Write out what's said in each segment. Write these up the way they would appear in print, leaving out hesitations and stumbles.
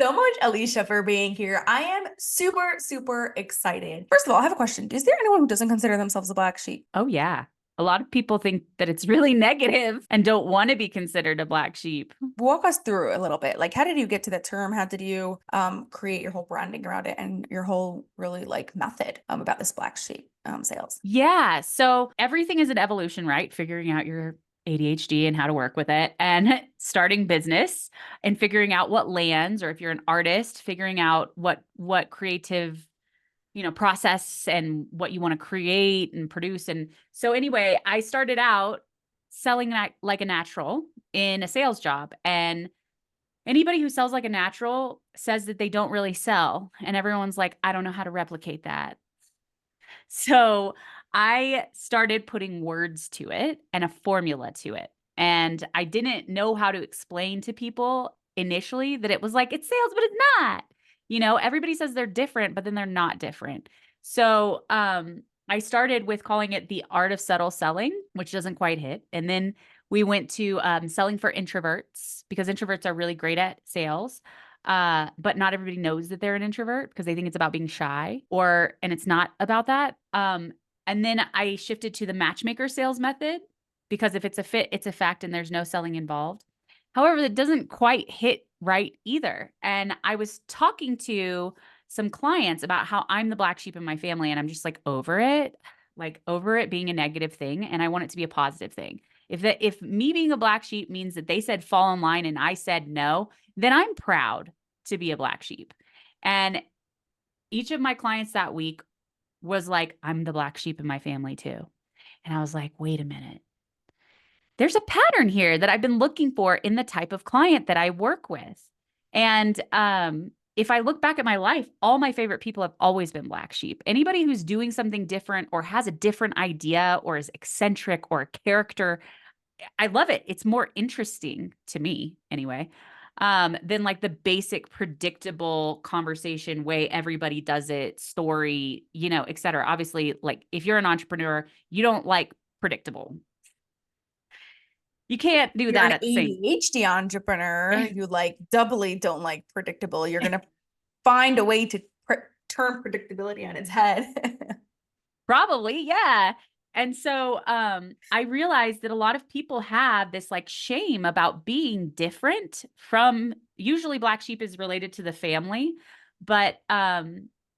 so much, Aleasha, for being here. I am super, super excited. First of all, I have a question. Is there anyone who doesn't consider themselves a black sheep? Oh, yeah. A lot of people think that it's really negative and don't want to be considered a black sheep. Walk us through a little bit. Like, how did you get to that term? How did you create your whole branding around it and your whole really like method about this black sheep sales? Yeah. So everything is an evolution, right? Figuring out your ADHD and how to work with it and starting business and figuring out what lands, or if you're an artist, figuring out what creative, process and what you want to create and produce. And so anyway, I started out selling like a natural in a sales job. And anybody who sells like a natural says that they don't really sell. And everyone's like, I don't know how to replicate that. So I started putting words to it and a formula to it. And I didn't know how to explain to people initially that it was like, it's sales, but it's not. Everybody says they're different, but then they're not different. So I started with calling it the art of subtle selling, which doesn't quite hit. And then we went to selling for introverts, because introverts are really great at sales. But not everybody knows that they're an introvert because they think it's about being shy, and it's not about that. And then I shifted to the matchmaker sales method, because if it's a fit, it's a fact and there's no selling involved. However, that doesn't quite hit right either. And I was talking to some clients about how I'm the black sheep in my family and I'm just like over it being a negative thing. And I want it to be a positive thing. If me being a black sheep means that they said fall in line and I said no, then I'm proud to be a black sheep. And each of my clients that week was like, I'm the black sheep in my family too. And I was like, wait a minute. There's a pattern here that I've been looking for in the type of client that I work with. And if I look back at my life, all my favorite people have always been black sheep. Anybody who's doing something different or has a different idea or is eccentric or a character, I love it. It's more interesting to me anyway, than like the basic predictable conversation way everybody does it, story, et cetera. Obviously, like if you're an entrepreneur, you don't like predictable. You can't do You're that an at the same. ADHD entrepreneur. You like doubly don't like predictable. You're gonna find a way to turn predictability on its head. Probably, yeah. And so I realized that a lot of people have this like shame about being different from, usually black sheep is related to the family, but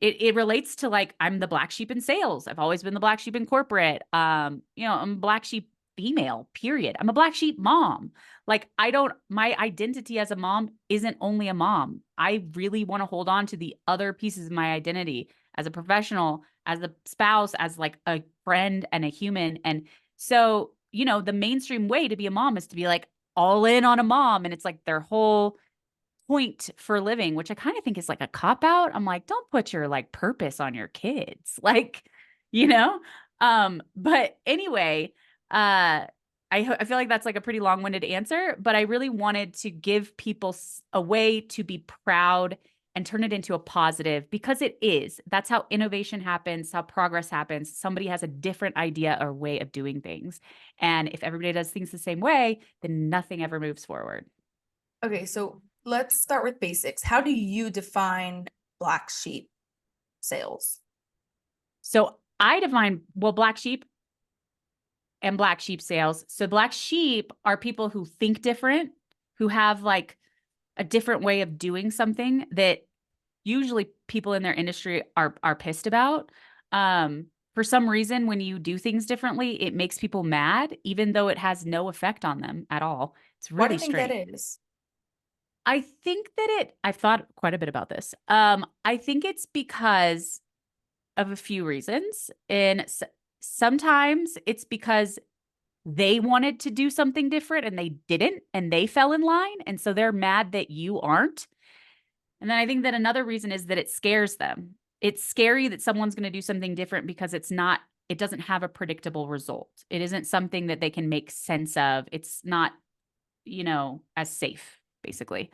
it relates to like, I'm the black sheep in sales. I've always been the black sheep in corporate. I'm a black sheep female, period. I'm a black sheep mom. Like my identity as a mom isn't only a mom. I really want to hold on to the other pieces of my identity as a professional, as a spouse, as like a friend and a human. And so, the mainstream way to be a mom is to be like all in on a mom. And it's like their whole point for living, which I kind of think is like a cop out. I'm like, don't put your like purpose on your kids. Like, you know? But anyway, I feel like that's like a pretty long-winded answer, but I really wanted to give people a way to be proud and turn it into a positive, because it is. That's how innovation happens, how progress happens. Somebody has a different idea or way of doing things. And if everybody does things the same way, then nothing ever moves forward. Okay, so let's start with basics. How do you define black sheep sales? So I define, well, black sheep and black sheep sales. So black sheep are people who think different, who have like a different way of doing something that usually people in their industry are pissed about. For some reason, when you do things differently, it makes people mad, even though it has no effect on them at all. It's Why do really you think that strange. is? I think that I've thought quite a bit about this. I think it's because of a few reasons. And sometimes it's because they wanted to do something different and they didn't, and they fell in line. And so they're mad that you aren't. And then I think that another reason is that it scares them. It's scary that someone's going to do something different because it doesn't have a predictable result. It isn't something that they can make sense of. It's not, as safe, basically.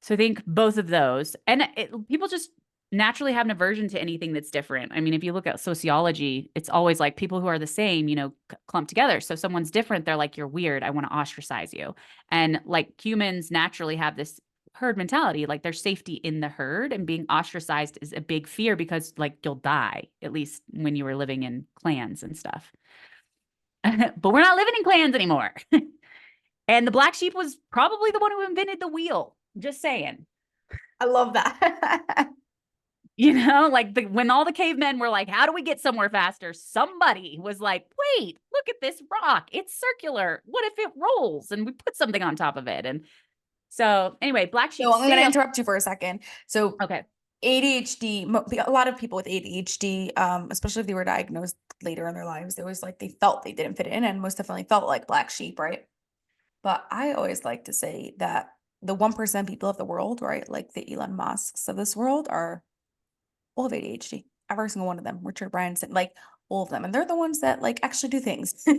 So I think both of those, and people just naturally have an aversion to anything that's different. I mean, if you look at sociology, it's always like people who are the same, clump together. So if someone's different, they're like, you're weird. I want to ostracize you. And like humans naturally have this herd mentality. Like there's safety in the herd, and being ostracized is a big fear because like you'll die, at least when you were living in clans and stuff. But we're not living in clans anymore. And the black sheep was probably the one who invented the wheel. Just saying. I love that. Like when all the cavemen were like, how do we get somewhere faster? Somebody was like, wait, look at this rock. It's circular. What if it rolls? And we put something on top of it. And so anyway, black sheep So I'm going to sail. interrupt you for a second. So Okay. ADHD, a lot of people with ADHD, especially if they were diagnosed later in their lives, they always like they felt they didn't fit in and most definitely felt like black sheep, right? But I always like to say that the 1% people of the world, right, like the Elon Musks of this world, are all of ADHD. Every single one of them, Richard Branson, like all of them. And they're the ones that like actually do things. So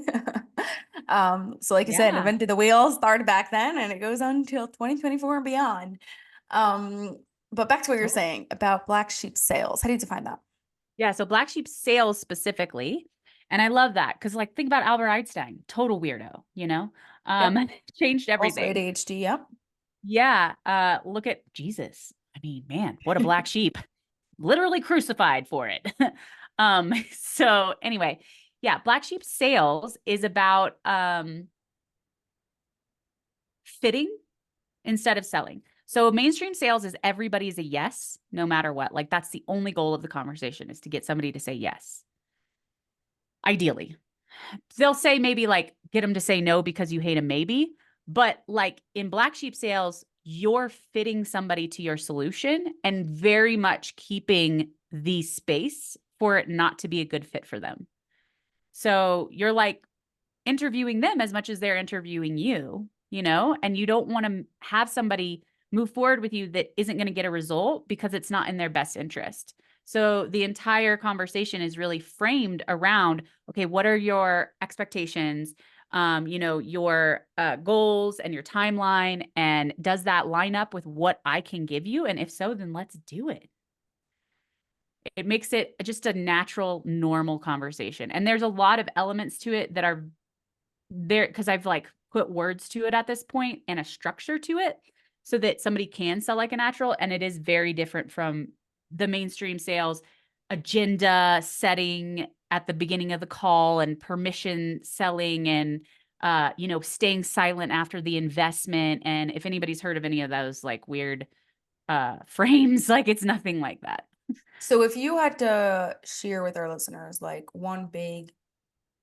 like I said, Yeah. invented the wheel, started back then, and it goes on until 2024 and beyond. Um, but back to what you're Totally. saying about black sheep sales. How do you define that? Yeah. So black sheep sales specifically. And I love that because, like, think about Albert Einstein, total weirdo, Yep. changed Also everything. ADHD. Yep. Yeah. Look at Jesus. I mean, man, what a black sheep. Literally crucified for it. So anyway, yeah, black sheep sales is about fitting instead of selling. So mainstream sales is everybody's a yes, no matter what. Like that's the only goal of the conversation is to get somebody to say yes. Ideally. They'll say maybe like get them to say no because you hate them maybe, but like in black sheep sales, you're fitting somebody to your solution and very much keeping the space for it not to be a good fit for them. So you're like interviewing them as much as they're interviewing you, and you don't want to have somebody move forward with you that isn't going to get a result because it's not in their best interest. So the entire conversation is really framed around, okay, what are your expectations? Your goals and your timeline, and does that line up with what I can give you? And if so, then let's do it. It makes it just a natural, normal conversation. And there's a lot of elements to it that are there because I've like put words to it at this point and a structure to it so that somebody can sell like a natural. And it is very different from the mainstream sales agenda setting at the beginning of the call and permission selling and staying silent after the investment. And if anybody's heard of any of those like weird frames, like it's nothing like that. So if you had to share with our listeners like one big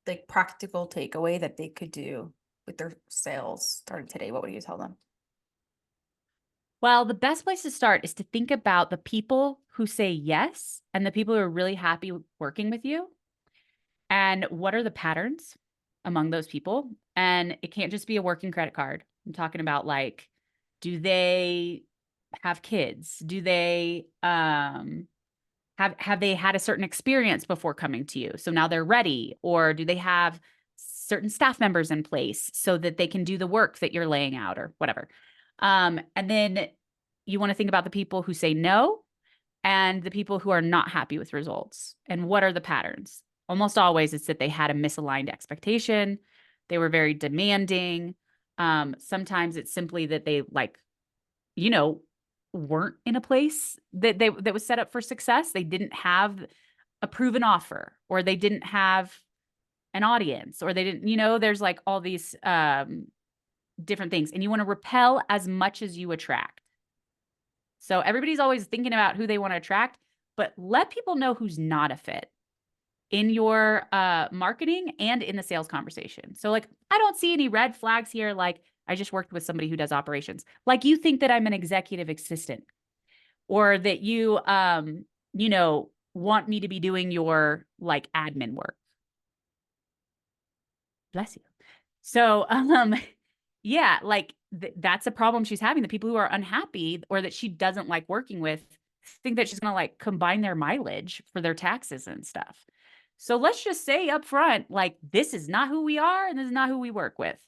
like practical takeaway that they could do with their sales starting today, what would you tell them? Well, the best place to start is to think about the people who say yes and the people who are really happy working with you. And what are the patterns among those people? And it can't just be a working credit card. I'm talking about like, do they have kids? Do they have they had a certain experience before coming to you? So now they're ready, or do they have certain staff members in place so that they can do the work that you're laying out or whatever. And then you want to think about the people who say no and the people who are not happy with results. And what are the patterns? Almost always it's that they had a misaligned expectation. They were very demanding. Sometimes it's simply that they like, you know, weren't in a place that was set up for success. They didn't have a proven offer, or they didn't have an audience, or they didn't, there's like all these different things. And you want to repel as much as you attract. So everybody's always thinking about who they want to attract, but let people know who's not a fit in your marketing and in the sales conversation. So like, I don't see any red flags here. Like I just worked with somebody who does operations. Like you think that I'm an executive assistant, or that want me to be doing your like admin work. Bless you. So, yeah, like that's a problem she's having. The people who are unhappy or that she doesn't like working with think that she's going to like combine their mileage for their taxes and stuff. So let's just say up front, like, this is not who we are and this is not who we work with.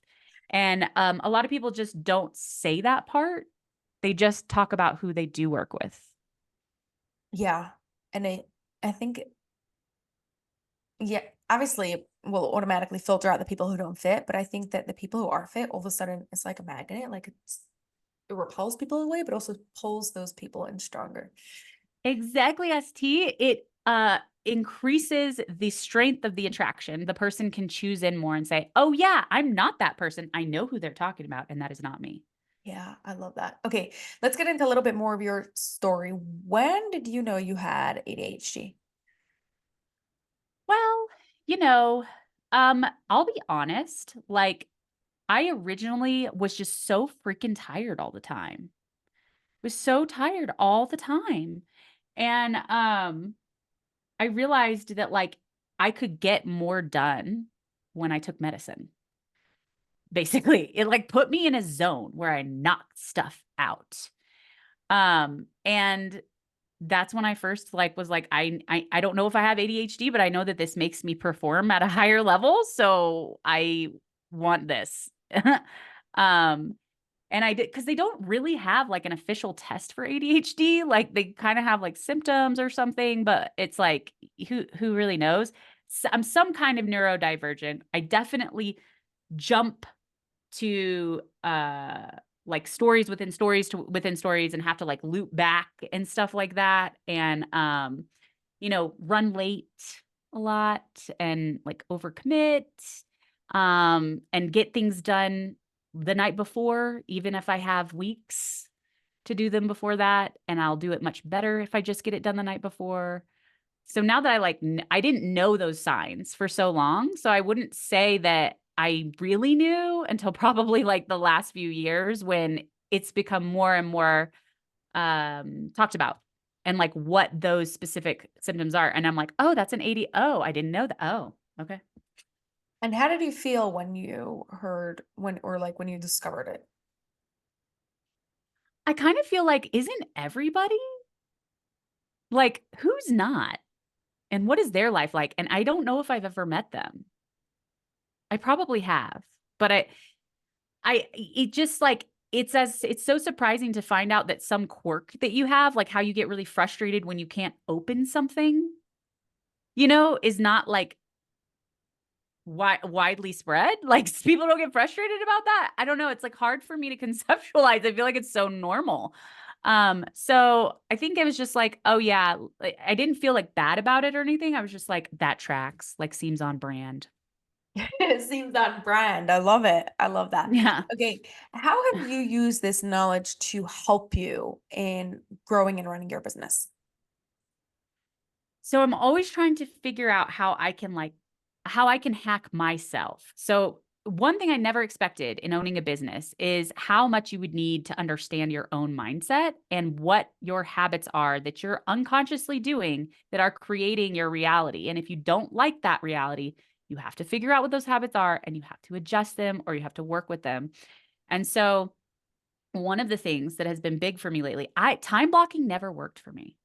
And a lot of people just don't say that part. They just talk about who they do work with. Yeah. And I think, yeah, obviously it will automatically filter out the people who don't fit, but I think that the people who are fit, all of a sudden it's like a magnet. Like it repels people away, but also pulls those people in stronger. Exactly, ST. It increases the strength of the attraction. The person can choose in more and say, "Oh yeah, I'm not that person. I know who they're talking about, and that is not me." Yeah, I love that. Okay, let's get into a little bit more of your story. When did you know you had ADHD? Well, you know, I'll be honest, like I originally was just so freaking tired all the time. Was so tired all the time. And I realized that like I could get more done when I took medicine. Basically, it like put me in a zone where I knocked stuff out. And that's when I first like was like I don't know if I have ADHD, but I know that this makes me perform at a higher level, so I want this. um and I did, because they don't really have like an official test for ADHD. Like they kind of have like symptoms or something, but it's like who really knows? I'm some kind of neurodivergent. I definitely jump to like stories within stories to within stories and have to like loop back and stuff like that. And run late a lot and like overcommit and get things done the night before, even if I have weeks to do them before that. And I'll do it much better if I just get it done the night before. So now that I like, I didn't know those signs for so long. So I wouldn't say that I really knew until probably like the last few years when it's become more and more talked about and like what those specific symptoms are. And I'm like, oh, that's an AD. Oh, I didn't know that. Oh, okay. And how did you feel when you heard when or like when you discovered it? I kind of feel like, isn't everybody like, who's not? And what is their life like? And I don't know if I've ever met them. I probably have, but it just like it's so surprising to find out that some quirk that you have, like how you get really frustrated when you can't open something, is not like widely spread. Like people don't get frustrated about that. I don't know. It's like hard for me to conceptualize. I feel like it's so normal. So I think it was just like, oh yeah, like, I didn't feel like bad about it or anything. I was just like, that tracks, like seems on brand. It seems on brand. I love it. I love that. Yeah. Okay, how have you used this knowledge to help you in growing and running your business? So I'm always trying to figure out how I can hack myself. So one thing I never expected in owning a business is how much you would need to understand your own mindset and what your habits are that you're unconsciously doing that are creating your reality. And if you don't like that reality, you have to figure out what those habits are and you have to adjust them or you have to work with them. And so one of the things that has been big for me lately, I time blocking never worked for me.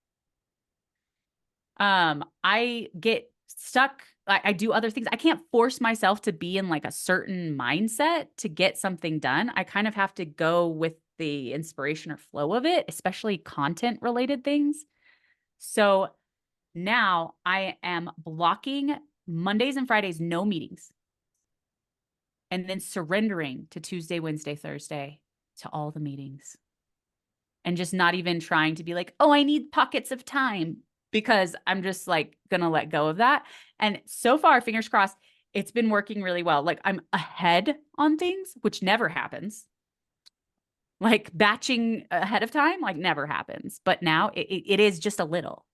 I get stuck. I do other things. I can't force myself to be in like a certain mindset to get something done. I kind of have to go with the inspiration or flow of it, especially content related things. So now I am blocking Mondays and Fridays, no meetings, and then surrendering to Tuesday, Wednesday, Thursday to all the meetings and just not even trying to be like, oh, I need pockets of time because I'm just like gonna let go of that. And so far, fingers crossed, it's been working really well. Like I'm ahead on things, which never happens. Like batching ahead of time, like never happens. But now it is just a little.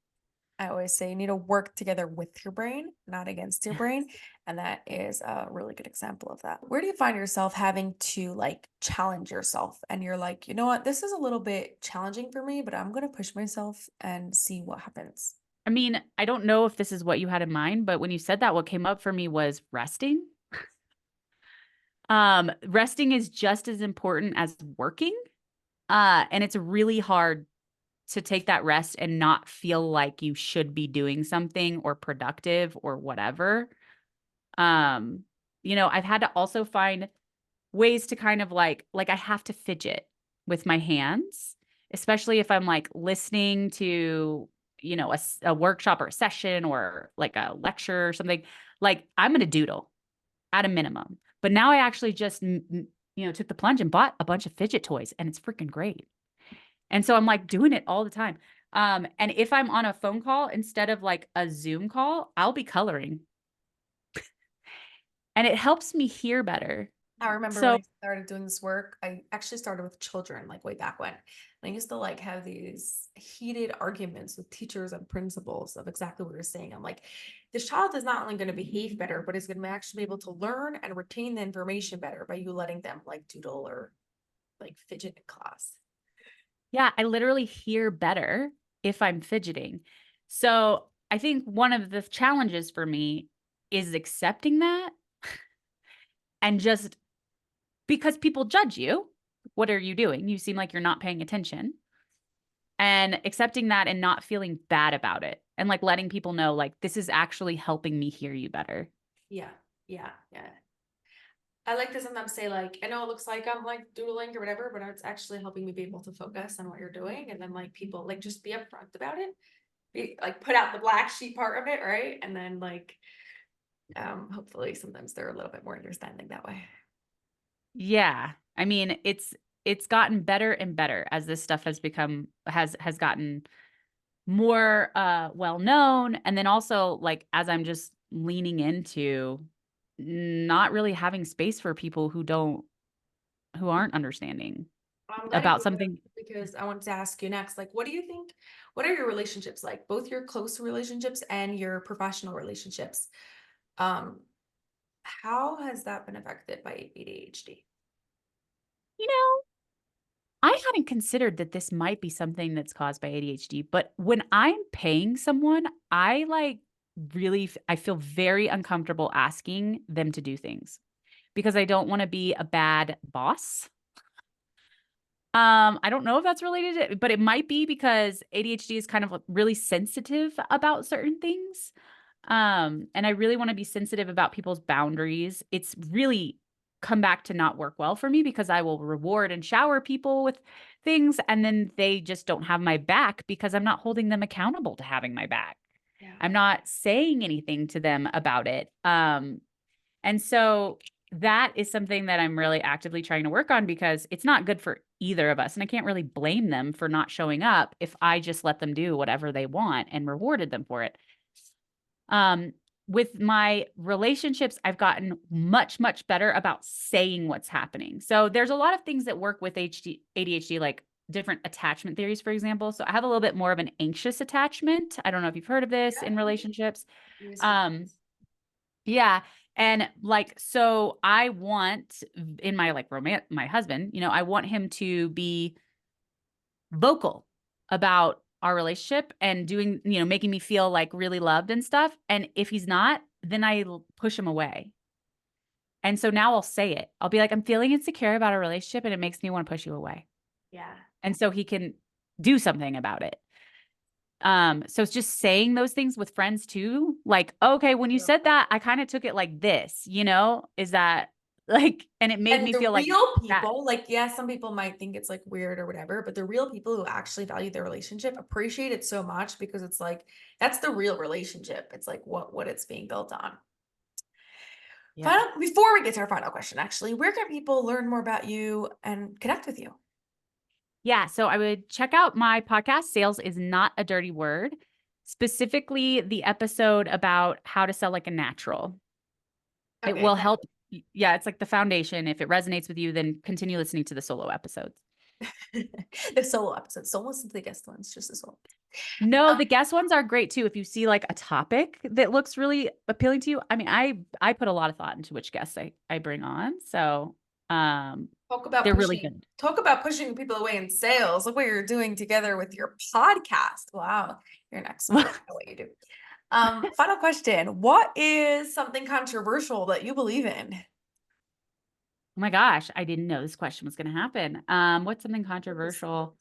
I always say you need to work together with your brain, not against your brain. And that is a really good example of that. Where do you find yourself having to like challenge yourself? And you're like, you know what, this is a little bit challenging for me, but I'm going to push myself and see what happens. I mean, I don't know if this is what you had in mind, but when you said that, what came up for me was resting. Resting is just as important as working. And it's really hard to take that rest and not feel like you should be doing something or productive or whatever. Um, I've had to also find ways to kind of like I have to fidget with my hands, especially if I'm like listening to, a workshop or a session or like a lecture or something. Like I'm going to doodle at a minimum. But now I actually just took the plunge and bought a bunch of fidget toys, and it's freaking great. And so I'm like doing it all the time. And if I'm on a phone call instead of like a Zoom call, I'll be coloring, and it helps me hear better. I remember when So I started doing this work, I actually started with children, like way back when. And I used to like have these heated arguments with teachers and principals of exactly what you're saying. I'm like, this child is not only going to behave better, but is going to actually be able to learn and retain the information better by you letting them like doodle or like fidget in class. yeah, I literally hear better if I'm fidgeting. So I think one of the challenges for me is accepting that, and just because people judge you, what are you doing? You seem like you're not paying attention. And accepting that and not feeling bad about it, and like letting people know, like, this is actually helping me hear you better. Yeah, yeah, yeah. I like to sometimes say like, I know it looks like I'm like doodling or whatever, but it's actually helping me be able to focus on what you're doing. And then like people like just be upfront about it. Be like put out the black sheep part of it, right? And then like hopefully sometimes they're a little bit more understanding that way. Yeah. I mean, it's gotten better and better as this stuff has gotten more well known, and then also like as I'm just leaning into not really having space for people who aren't understanding I'm glad you about brought that up something. because I wanted to ask you next, like, what do you think? What are your relationships like? Both your close relationships and your professional relationships. Um, how has that been affected by ADHD? You know, I hadn't considered that this might be something that's caused by ADHD, but when I'm paying someone, I like I feel very uncomfortable asking them to do things because I don't want to be a bad boss. I don't know if that's related, but it might be because ADHD is kind of like really sensitive about certain things. And I really want to be sensitive about people's boundaries. It's really come back to not work well for me because I will reward and shower people with things, and then they just don't have my back because I'm not holding them accountable to having my back. Yeah. I'm not saying anything to them about it. And so that is something that I'm really actively trying to work on because it's not good for either of us. And I can't really blame them for not showing up if I just let them do whatever they want and rewarded them for it. Um, with my relationships, I've gotten much, much better about saying what's happening. So there's a lot of things that work with ADHD, like different attachment theories, for example. So I have a little bit more of an anxious attachment. I don't know if you've heard of this in Yeah. relationships. Yes, Um, yeah. And like, so I want in my like romance, my husband, I want him to be vocal about our relationship and doing, making me feel like really loved and stuff. And if he's not, then push him away. And so now I'll say it. I'll be like, I'm feeling insecure about our relationship and it makes me want to push you away. yeah. And so he can do something about it. So it's just saying those things with friends too. Like, okay, when you Yeah. said that, I kind of took it like this, is that like, and it made And me the feel like real that. people, like, yeah, some people might think it's like weird or whatever, but the real people who actually value their relationship appreciate it so much because it's like that's the real relationship. It's like what it's being built on. Yeah. Final before we get to our final question, actually, where can people learn more about you and connect with you? Yeah. So I would check out my podcast, Sales is Not a Dirty Word, specifically the episode about how to sell like a natural. It Okay, will help. Yeah. It's like the foundation. If it resonates with you, then continue listening to the solo episodes. the solo episodes. Don't listen to the guest ones, just the solo. No, the guest ones are great too. If you see like a topic that looks really appealing to you. I mean, I put a lot of thought into which guests I bring on. So Talk about they're really pushing good. talk about pushing people away in sales. Look what you're doing together with your podcast. Wow, you're an expert at what you do. Final question. What is something controversial that you believe in? Oh my gosh, I didn't know this question was going to happen. What's something Focus. controversial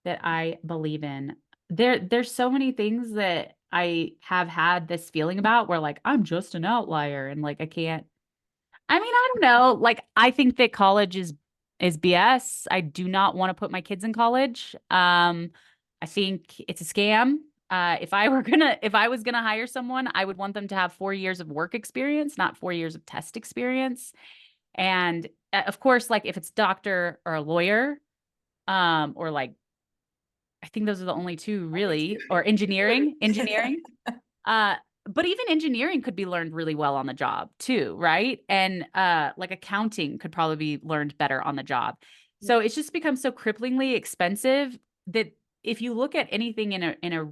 that I believe in? There's so many things that I have had this feeling about where like I'm just an outlier and like I can't. I mean, I don't know. Like I think that college is BS. I do not want to put my kids in college. I think it's a scam. If I was gonna hire someone, I would want them to have 4 years of work experience, not 4 years of test experience. And of course, like if it's doctor or a lawyer, or like I think those are the only two Only really, or engineering, two. engineering. Uh, but even engineering could be learned really well on the job too, right? And like accounting could probably be learned better on the job. Yeah. So it's just become so cripplingly expensive that if you look at anything in a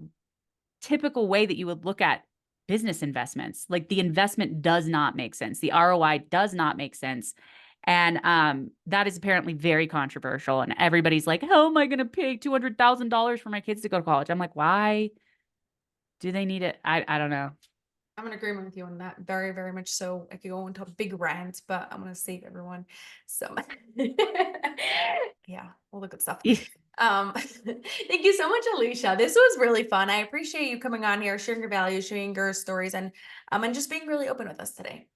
typical way that you would look at business investments, like the investment does not make sense. The ROI does not make sense. And that is apparently very controversial. And everybody's like, how am I going to pay $200,000 for my kids to go to college? I'm like, why do they need it? I don't know. I'm in agreement with you on that. Very, very much so. I could go into a big rant, but I'm gonna save everyone. So yeah, all the good stuff. Thank you so much, Alicia. This was really fun. I appreciate you coming on here, sharing your values, sharing your stories, and just being really open with us today.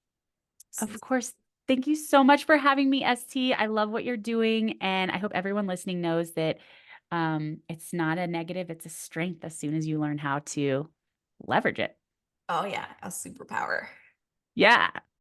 Of course. Thank you so much for having me, ST. I love what you're doing. And I hope everyone listening knows that it's not a negative, it's a strength as soon as you learn how to leverage it. Oh yeah, a superpower. Yeah.